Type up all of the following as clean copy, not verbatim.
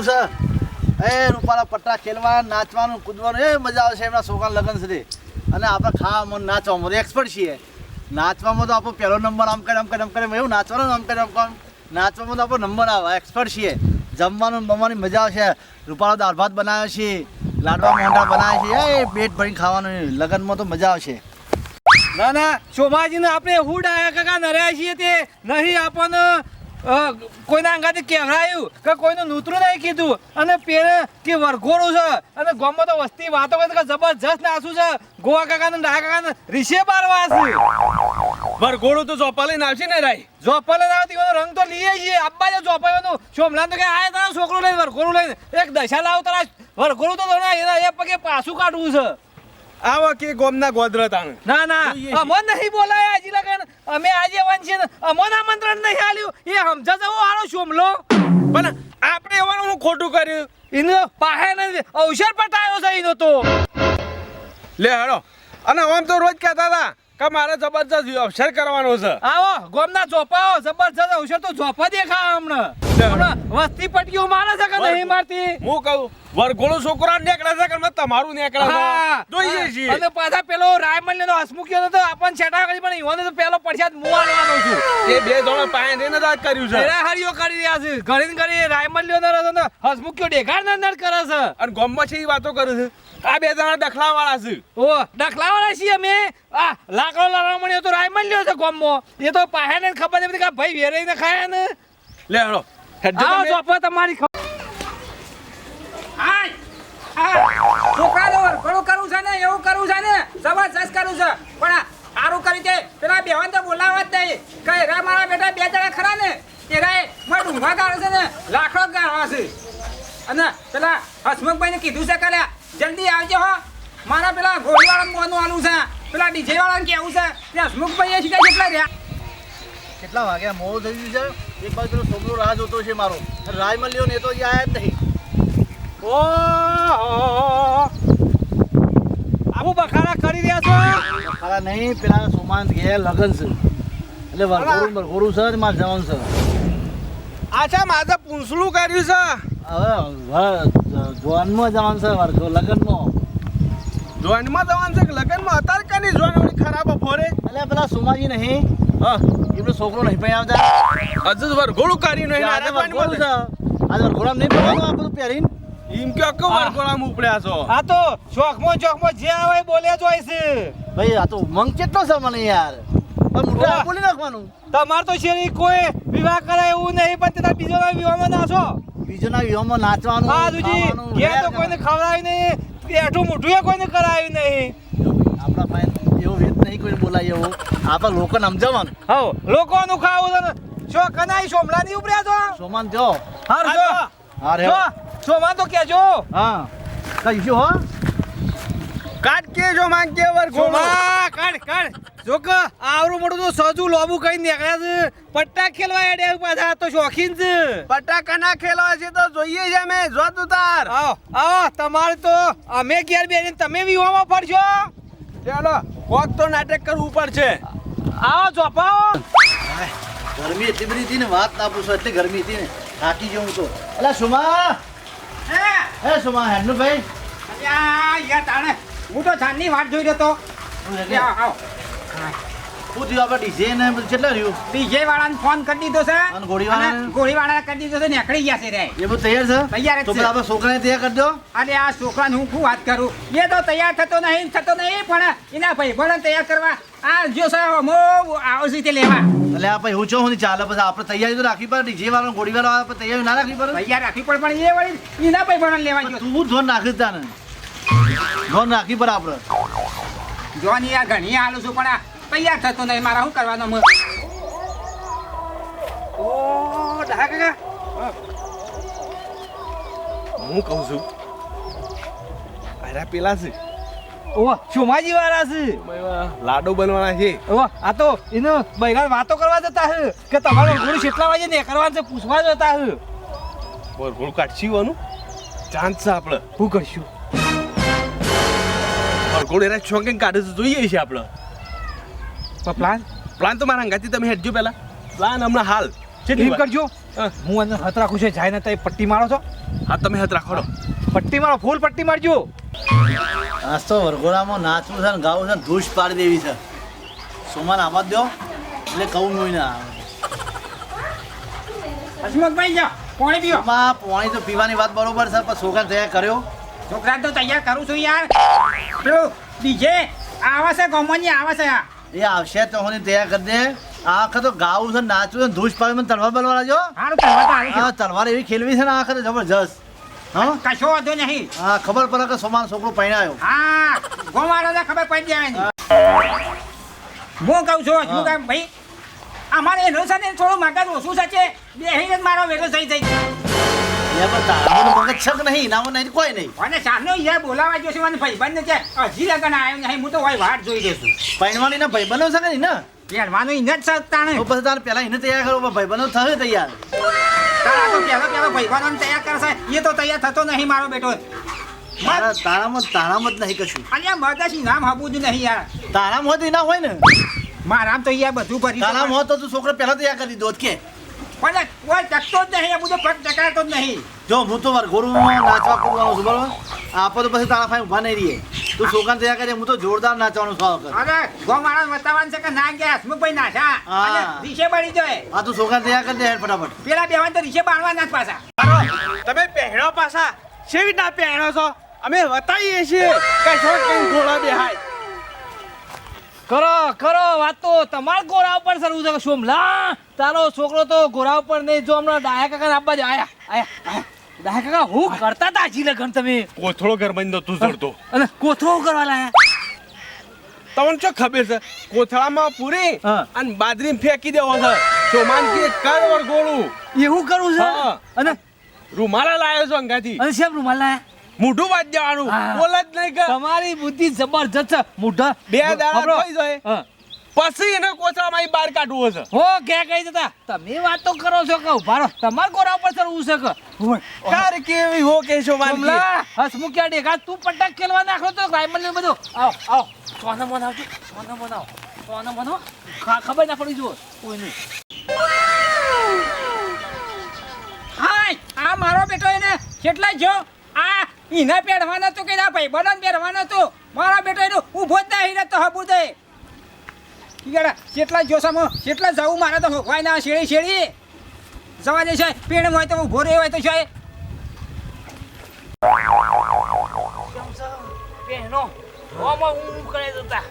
છે એ રૂપાળા પટ્ટા ખેલવા નાચવાનું કૂદવાનું એ મજા આવશે એમના છોકરા લગ્ન છે અને આપણે ખાવામાં નાચવામાં એક્સપર્ટ છીએ નાચવામાં તો આપણો પહેલો નંબર આમ કરે એવું નાચવાનું આમ કરે નાચવામાં તો આપણો નંબર આવે એક્સપર્ટ છીએ જમવાનું બમવાની મજા આવશે રૂપાળો દાળ ભાત બનાવે છે લાડવા મોંઢા બનાવે છે એ પેટ ભરીને ખાવાનું લગ્નમાં તો મજા આવશે ના ના શોભાજીને આપણે હુડ આયા કાકા નર્યા છીએ તે નહીં આપણને કોઈના અંગાથી કહેવડાયું કે કોઈનું નૂતરું નહીં કીધું અને પેરે કે વરઘોડું છે અને ગામમાં તો વસ્તી વાતો કરે કે જબરજસ્ત નાસું છે ગોવા કાકાને ડાયા કાકાને રીસે બારવા છે વરઘોડું તો ચોપા લઈને આવશે ને રાઈ જોપા લઈને આવતી રંગ તો લઈએ છીએ અબ્બા જો જોપાવાનું સોમલાન તો કે આય તારા છોકરો લઈને વરઘોડું લઈને એક દશા લાવ તારા વરઘોડું તો એના એ પગે પાછું કાઢવું છે આવો કે ગોમના ગોદરા તાણ ના ના અમન નહીં બોલાય આજી લગન અમે આજે વંશે અમન આમંત્રણ નહીં આલ્યું એ સમજા જવો હારો સોમલો પણ આપણે એવાનું હું ખોટું કર્યું એનો પાહે ને અવસર પટાયો છે એનો તો લે હેડો અને આમ તો રોજ કહેતા હતા કે મારે જબરજસ્ત અવસર કરવાનો છે આવો ગોમના ચોપાઓ જબરજસ્ત અવસર તો ચોપા દેખા હમણાં વસ્તી પટીઓ મારે છે કે નહીં મારતી હું કહું વરઘોડું છોકરા નીકળે છે કે તમારું નીકળે છે જોઈએ છીએ અને પાછા પેલો રાયમલ્ય નો હસમુખ્યો તો આપણને છેટા કરી પણ ઈવોને તો પેલો પડછાત મુવાડવાનો છું એ બે જણા પાયે રહીને જ આ કર્યું છે એરા હરિયો કરી રહ્યા છે ઘણી ઘણી રાયમલ્યો નો હસમુખ્યો દેખાડ નર કરે છે અને ગામમાં છે એ વાતો કરે છે આ બે જણા ડખલા વાળા છે ઓ ડખલાવાળા છીએ અમે આ લાકડો લાવવાનો તો રાયમલ્યો છે ગામમાં એ તો પાહે ને ખબર નથી કે ભાઈ વેરાઈને ખાયા ને લે હેડો આવો ચોપા તમારી છોકરા ઘણું કરવું છે ને એવું કરવું છે ને જબરજસ્ત કરવું છે પણ સારું કરી દે પેલા બેવાન તો બોલાવા જ નહીં કઈ રા મારા બેટા બે જણા ખરા ને એ રાય મારા ડુંગા ગાળે છે ને લાખડો ગાળવા છે અને પેલા હસમુખભાઈને કીધું છે કે જલ્દી આવજો હો મારા પેલા ઘોડીવાળા મોનું આલું છે પેલા ડીજે વાળાને કેવું છે કે હસમુખભાઈ શીખે કેટલા રહ્યા કેટલા વાગ્યા મોડું થઈ ગયું છે એક બાજુ પેલો છોકરો રાહ જોતો છે મારો રાય મળ્યો ને એ તો હજી આયા જ નહીં આવું બખાડા કરી રહ્યા છો ખરા નહીં પેલા સોમાન ઘેર લગન છે એટલે વરઘોડું છે ને મારે જવાનું છે આછા મારે પૂંછલું કર્યું છે હવે જોનમાં જવાનું છે વરઘો લગનમાં જોનમાં જવાનું છે કે લગનમાં અત્યારે કની જોન ખરાબ બપોરે એટલે પેલા સોમાજી નહીં હા એમનો છોકરો નહીં પણ આવતા હજુ વરઘોડું કર્યું નહીં આજે વરઘોડું છે આજે વરઘોડામાં નહીં પડવાનું આ બધું પહેરીને એમ કે વરઘોડામાં ઉપડ્યા છો આ તો ચોકમાં જે આવે બોલ્યા જ હોય છે ભાઈ આ તો મંગ કેટલો છે મને યાર પણ મોટા બોલી નાખવાનું તમાર તો શેરી કોઈ વિવાહ કરે એવું નહીં પણ તેના બીજો વિવાહમાં નાખો બીજોના વિવાહમાં નાચવાનું હા દુજી ઘેર તો કોઈને ખવડાવ્યું નહીં એઠું મોઢું કોઈને કરાવ્યું નહીં આપણા પાસે એવો વેત નહીં કોઈ બોલાય એવો આપણે લોકોને સમજાવવાનું હા લોકોનું ખાવું છે ને શું કનાઈ સોમલાની ઉપર્યા છો સોમાન જો હાર જો હા રે જો સોમાન તો કેજો હા કહીશું હો કાટ કે જો માંગ કે વરઘોડું સોમા કાઢ જો કે આવરું મોટું તો સજુ લોબુ કઈ નીકળ્યા છે પટ્ટા ખેલવા એડ્યા પાછા તો શોખીન છે પટાકાના ખેલવા છે તો જોઈએ છે અમે જો તું તાર આવો તમારે તો અમે ઘેર બેસીને તમે વિવાહમાં ફરશો ચાલો કોક તો નાટક કરવું પડશે આવો ચોપાઓ ગરમી એટલી બધી હતી ને વાત ના પૂછો એટલી ગરમી હતી ને થાકી ગયો હું તો અલા સુમા હે સુમા હેન્ડુ ભાઈ યાર તાણે હું તો જાનની વાટ જોઈ રહ્યો તો આવો શું થયું આપણે ડીજે ને બધું કેટલા રહ્યું ડીજે વાળાને ફોન કરી દીધો છે અને ઘોડીવાળાને? અને ઘોડીવાળાને કરી દીધો છે નીકળી ગયા છે રે એ બધું તૈયાર છે તૈયાર જ તો છે. પેલા આપણે છોકરાને તૈયાર કરી દો અરે આ છોકરાને હું શું વાત કરું એ તો તૈયાર થતો નહીં પણ એના ભાઈ ભલે તૈયાર કરવા આ જો સાહેબ મો આવશે તે લેવા એટલે આપણે એવું છો નહીં ચાલે પછી આપણે તૈયારી તો રાખવી પડે ડીજે વાળો ઘોડીવાળો આપણે તૈયારી ના રાખવી પડે તૈયાર રાખવી પડે પણ એ વળી એના ભાઈ ભલે લેવા ગયો તું ધોન રાખી તાને ધોન રાખવી પડે આપણે જોની યાર ઘણી હાલું છું પણ આ તૈયાર થતો નહીં મારા શું કરવાનો ઓ ડાહા કાકા હું કહું છું અરે પેલા છે ઓ સોમાજી વાળા છે લાડુ બનવાના છે ઓ આ તો એને બૈરાન વાતો કરવા જતા હે કે તમારો ગુરુ કેટલા વાગે ને કરવાનું છે પૂછવા જતા હે વરઘોડું કાઢશીવાનું ચાન્સ છે આપણે શું કરશું વરઘોડું એના શોખીન કાઢે છે જોઈએ છે આપણે પ્લાન પ્લાન તો મારા અંગાથી તમે હેડજો પેલા પ્લાન હમણાં હાલ એમ કરજો હું અંદર હાથ રાખું છે જાય ને તો પટ્ટી મારો છો હા તમે હાથ રાખો રો. પટ્ટી મારો, ફૂલ પટ્ટી મારજો. આજ તો વરઘોડામાં નાચવું છે ને ગાવું છે ને ધૂસ પાડી દેવી છે. સોમાન આવાજ દો એટલે કહું નહીં ના આવે. હસમુખભાઈ જા પાણી પીઓ. એમાં પાણી તો પીવાની વાત બરોબર છે પણ છોકરા તૈયાર કર્યો. છોકરા તો તૈયાર કરું છું યાર. પેલું ડીજે આવે છે ગોમની આવે છે આ. એ આવશે તો હું તૈયાર કરી દે. આ વખત તો ગાવું છે નાચવું છે ધૂસ પાડી મને તલવાર બલવાર આજો. હારું કરવા તો આવી હા તલવાર એવી ખેલવી છે ને આ વખતે જબરજસ્ત. હા કશો વાંધો નહીં. હા ખબર પડે કે સોમાન છોકરો પરણાયો. હા ગોમાળાને ખબર પડી જાય. હું કહું છું હસમુખભાઈ ભાઈ અમારે એનો છે ને થોડું મગજ ઓછું છે બેહીને જ મારો વેલો થઈ જાય. એ પણ તારામાં મગજ છે કે નહીં નામો નહીં કોઈ નહીં. અને સાનો યાર બોલાવા જોશે મને ભાઈબંધ છે હજી લગન આવ્યો નહીં હું તો હોય વાટ જોઈ રહ્યો છું. પરણવાની ના ભાઈ બનો છે કે નહીં ને પહેરવાનું એને જ સત્તાને તો પછી તારે પહેલા એને તૈયાર કરો ભાઈ બનો થયો તૈયાર. તારા તો પહેલો ભાઈબંધોને તૈયાર કરશે એ તો તૈયાર થતો નહીં મારો બેટો. તારામાં જ નહીં કશું. અલ્યા મગજ નામ હબું જ નહીં યાર. તારામાં હોય તો ના હોય ને. મારામ તો યાર બધું ભરી તારામાં હોય તો તું છોકરો પહેલા તૈયાર કરી દીધો જ કે પણ કોઈ ટકતો જ નહીં એ બધું પગ ટકાતો જ નહીં. જો હું તો વરઘોડુમાં નાચવા કૂદવાનું છું બરોબર આપો તો પછી તારા ભાઈ ઊભા નહીં રહીએ. તું છોકરાને તૈયાર કરી હું તો જોરદાર નાચવાનું છું આ વખત. અરે ગોમાળા બતાવવાનું છે કે ના ગયા હસમુખભાઈ નાચા હા. અને રીશે બળી જાય. હા તું છોકરાને તૈયાર કરી દે હેડ ફટાફટ. પેલા બેવાન તો રીશે બાળવાના જ પાછા. તમે પહેરો પાછા શેવી ના પહેરો છો અમે બતાવીએ છીએ કે શું કેમ ઘોડા બેહાય. કરો વાત તો તમારા ગોરા ઉપર સરવું છે. સોમલા તારો છોકરો તો ગોરા ઉપર નહીં. જો હમણાં ડાયા કાકા આપવા જ આયા. ડાયા કાકા હું કરતા તા હજી લગન તમે કોથળો ઘરમાં નતું ચડતો. અને કોથળો કરવા લાયા. તમને શું ખબર છે કોથળામાં પૂરી હા. અને બાજરી ફેંકી દેવો છે. સોમાન કે કર વરઘોડું એવું કરવું છે. હા. અને રૂમાલા લાવ્યો છો અંગાથી અને શેમ રૂમાલ લાયા. મોઢું વાજ દેવાનું હા. બોલ જ નહીં કે તમારી બુદ્ધિ જબરજસ્ત છે. મોઢા બે દાડા ખબરો? થઈ જાય હા. પછી એને કોથળામાં બહાર કાઢવું હશે. હો ક્યાં કઈ જતા તમે વાત તો કરો છો કે ઉભા રહો. તમારા ગોરા ઉપર સરવું છે કે કાર કેવી હો કે સોમાન કે સોમલા હસમુખ્યા ડેગા તું પટાક ખેલવા નાખો તો રાયમલ ને બધું આવો સોના મોન આવજો. સોના મોન આવો. સોના મોન આવો. ખબર ના પડી જુઓ કોઈ નહીં. હાય આ મારો બેટો એને કેટલા જો આ ઈને પહેરવાનો તો કે ના ભાઈ બનન પહેરવાનો તો મારો બેટો એનો ઊભો જ નહીં રહેતો હબુ દે ઈગડા કેટલા જોસામાં કેટલા જવું મારે તો હોકવાય ના શેડી જવા દે છે પેણ હોય તો ઊભો રહ્યો હોય તો છે બહેનો ઓમાં હું કરે જતા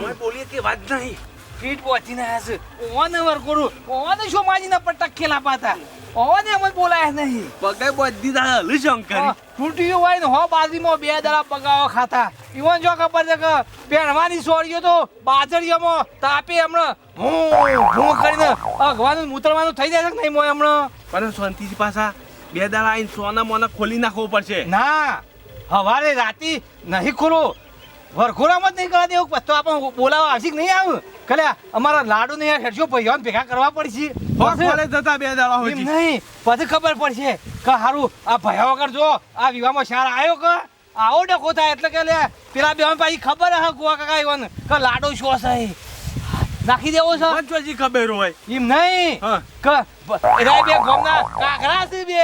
ઓય બોલીએ કે વાત નહીં. ફીટ પહોંચીને આવ્યા છે. ઓને વર કરું ઓને સોમાજીના પટાક ખેલા પાતા ઓને અમને બોલાયા નહીં. પગે બધી દાડા હલી શંકર તૂટ્યું હોય ને હો બાજરીમાં બે દડા પગાવા ખાતા. ઈવન જો ખબર છે કે પહેરવાની સોળીઓ તો બાજરીઓમાં તાપે હમણાં હું કરીને અગવાનું મૂતરવાનું થઈ જાય છે કે નહીં મોય હમણાં. પણ શાંતિથી પાછા બે દાડા આવીને સોના મોના ખોલી નાખવો પડશે. ના હવારે રાતી નહીં ખોલો વરઘોડામાં જ નહીં કરવા દેવું. પછી તો આપણે બોલાવા આવશે કે નહીં આવું કલ્યા અમારા લાડુ ને હેઠો ભાઈઓને ભેગા કરવા પડશે. કોલે જતા બે દાડા એમ હોય નહીં પછી ખબર પડશે કે હારું આ ભયા વગર જો આ વિવાહમાં શાર આવ્યો કે આવો ડખો થાય એટલે કે લે પેલા બેવાને પાછી ખબર હે ગોવા કાકા આવ્યો કે લાડો શું છે નાખી દેવો છે પંચવાજી ખબર હોય એમ નહીં હા. કે એરા બે ગોમના કાકરા છે બે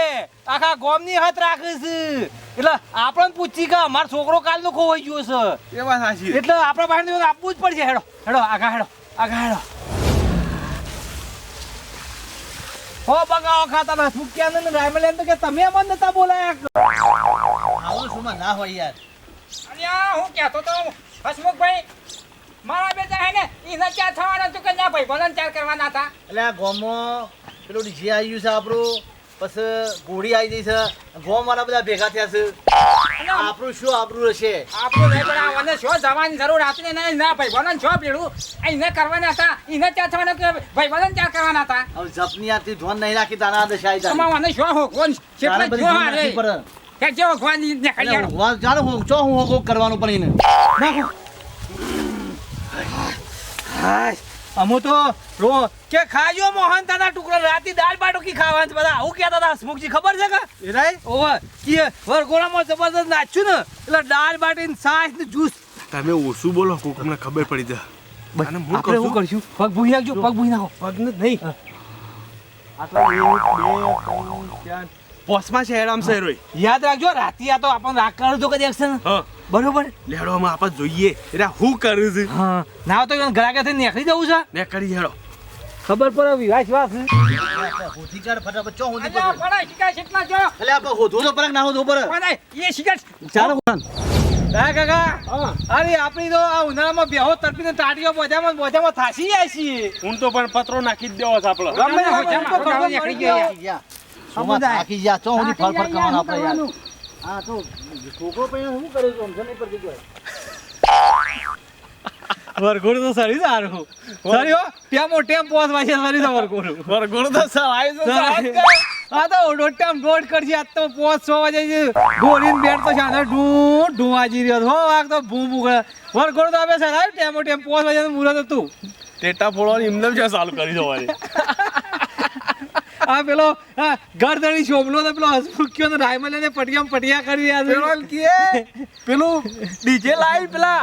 આખા ગોમની હાથ રાખે છે એટલે આપણને પૂછી કે અમારો છોકરો કાલનો ખોવાઈ ગયો છે એ વાત સાચી. એટલે આપણા પાસે આપવું જ પડશે. હેડો હેડો આગા હેડો હો બગાવો ખાતા ના મુક્યા ને રાયમલ તો કે તમે અમને નતા બોલાયા. આવું શું માં ના હોય યાર. અલ્યા હું કહેતો તો હસમુખભાઈ મારા બેટા હે ને ઈને ચા થવાનો તો કે ના ભાઈ બનન ચાર કરવાના હતા. એટલે આ ગોમમાં પેલું ડીજે આવી ગયું છે આપણું પછી ઘોડી આવી ગઈ છે ગોમ વાળા બધા ભેગા થયા છે. આપણું શું આપણું હશે. આપણું નહીં પણ આને શું જવાની જરૂર હતી ને ના ભાઈ બનન શું પીડું એને કરવાના હતા ઈને ચા થવાનો કે ભાઈ બનન ચાર કરવાના હતા. હવે જપની આરતી ધોન નહીં રાખી તારા દશા આવી તમારે મને શું હો કોણ કેટલા જો હારે કે જો ભગવાનની ને કલ્યાણ ચાલો હું ચો હું હોકો કરવાનું પણ એને નાખો હાય અમો તો રો કે ખાજો મોહન તાના ટુકડા રાતી દાળ બાટોકી ખાવાનું છે બધા આવું કહેતા હતા હસમુખજી ખબર છે કે એ રાય ઓવા કે વરઘોડામાં જબરદસ્ત નાચ્યું ને એટલે દાળ બાટીને છાશ ને જ્યુસ. તમે ઓછું બોલો કોક અમને ખબર પડી જાય. અને હું આપણે શું કહું કરશું પગ ભૂઈ નાખજો પગ ભૂઈ નાખો પગ નહીં પોસમાં છે હેરામ છે રોય યાદ રાખજો રાતે આ તો આપણને રાગ કરજો કદી એક્શન હા બરોબર લેડવામાં આપણે જોઈએ એટલે હું કરું છું હા ના તો ઘરાકે થઈને નીકળી જવું છે ને કરી હેડો ખબર પડે વિવાહ વિવાહ છે હોધી કાઢ ફટાફટ ચો હોધી અલ્યા પકડ પડા શિકાર શીખલા જો એટલે આપણે હોધો તો પરક ના હોધો પર પડા એ શિકાર ચાલો હા કાકા અરે આપણી તો આ ઉનાળામાં બેહો તરફીને ટાટીઓ બોજામાં થાસી જાય છીએ હું તો પણ પત્રો નાખી જ દેવો છે આપણે ગમે તે હોય, હોજામાં તો હોજામાં નીકળી ગયા. ગયા સોમાં થાકી ગયા ચો હોધી ફળ ફળ કરવાનો આપણે યાર હા તો છોકરો પૈણા શું કરે છે સમજ નહીં પડતી કોઈ વરઘોડ તો સરી સારું સરી હો ટેમો ટેમ પોસ વાગે સરી તો વરઘોડ વરઘોડ તો સવાય છે આ તો દોઢ કરશે આજ તો 5-6 વાગે ગોળીને બેઠ તો શાને ઢૂંવાજી રહ્યો હો આ તો ભૂ ભૂ વરઘોડ તો આવે સર ટેમો ટેમ 5 વાગે મુહૂર્ત હતું ટેટા ફોડવાની એમને જ ચાલુ કરી દેવાની આ પેલો ગરદણી શોભલો ને પેલો હસમુખ્યો ને રાયમલ ને પટિયા કરી રહ્યા છે પેલું ડીજે લાવી પેલા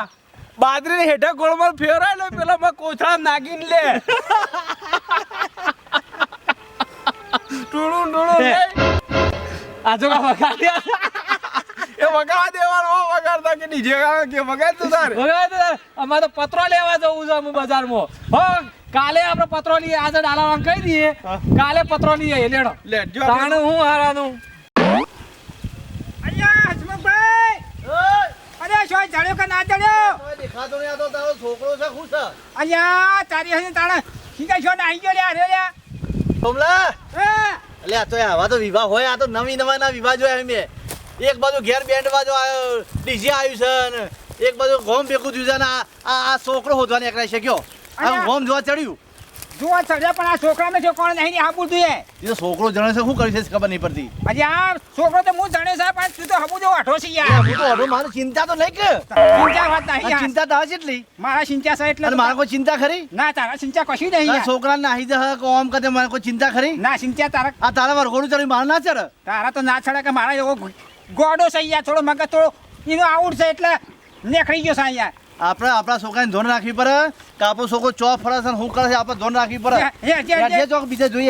બાદરી હેઠા ગોળમાં ફેરાય ને પેલા માં કોથળા નાગીને લે ટુડું લે આ જો વગાડ્યા એ વગાડવા દેવાનો વગાડતા કે ડીજે કે વગાડ તું તાર અમારે તો પત્રો લેવા જવું છે હું બજારમાં હો કાલે આપણે પત્રો લઈએ આજે ડાલાવાન કહી દઈએ કાલે પત્રો લઈએ લેડો લેજો તાણ હું હારાનું અલ્યા હસમુખભાઈ અરે શોય ચડ્યો કે ના ચડ્યો દેખાતો નહીં આ તો તારો છોકરો છે ખુશ છે અલ્યા તારી હજી તાણે શિકાર શો આવી ગયો લ્યા રે લ્યા કમલા હા એટલે આ તો આવા તો વિવાહ હોય આ તો નવા વિવાહ જોયા મેં એક બાજુ ઘેર બેન્ડ બાજુ આવ્યો ડીજે આવ્યું છે ને એક બાજુ ગોમ ભેગું થયું છે ને આ છોકરો હોદવા નીકળાઈ શક્યો આ ગોમ જોવા ચડ્યું જુઓ ચડ્યા પણ આ છોકરાને જો કોણ નહીં આપવું જોઈએ એ તો છોકરો જણે છે શું કર્યું છે ખબર નહીં પડતી હજી આ છોકરો તો હું જાણે છે પણ તું તો હબુ જો વાઠો છે યાર હું તો અઢો મારે ચિંતા તો નહીં કે ચિંતા વાત નહીં આ યાર. ચિંતા તો આવે છે એટલી મારા સિંચા છે એટલે અને મારે કોઈ ચિંતા ખરી ના તારા સિંચા કશું નહીં આ યાર. છોકરાને નાહી દે કોમ કરે મારે કોઈ ચિંતા ખરી ના સિંચા તારા આ તારા વરઘોડું ચડી મારે ના ચડે તારા તો ના છડે કે મારા એવો ગોડો છે યાર થોડો મગજ થોડો એનો આઉટ છે એટલે નીકળી ગયો છે યાર આપણે આપણા છોકરાને ધોન રાખવી પડે કે આપણો છોકરો ચો ફરે છે ને શું કરે છે આપણે ધોન રાખવી પડે હે, હે, હે, હે. જે ચોક બીજે જોઈએ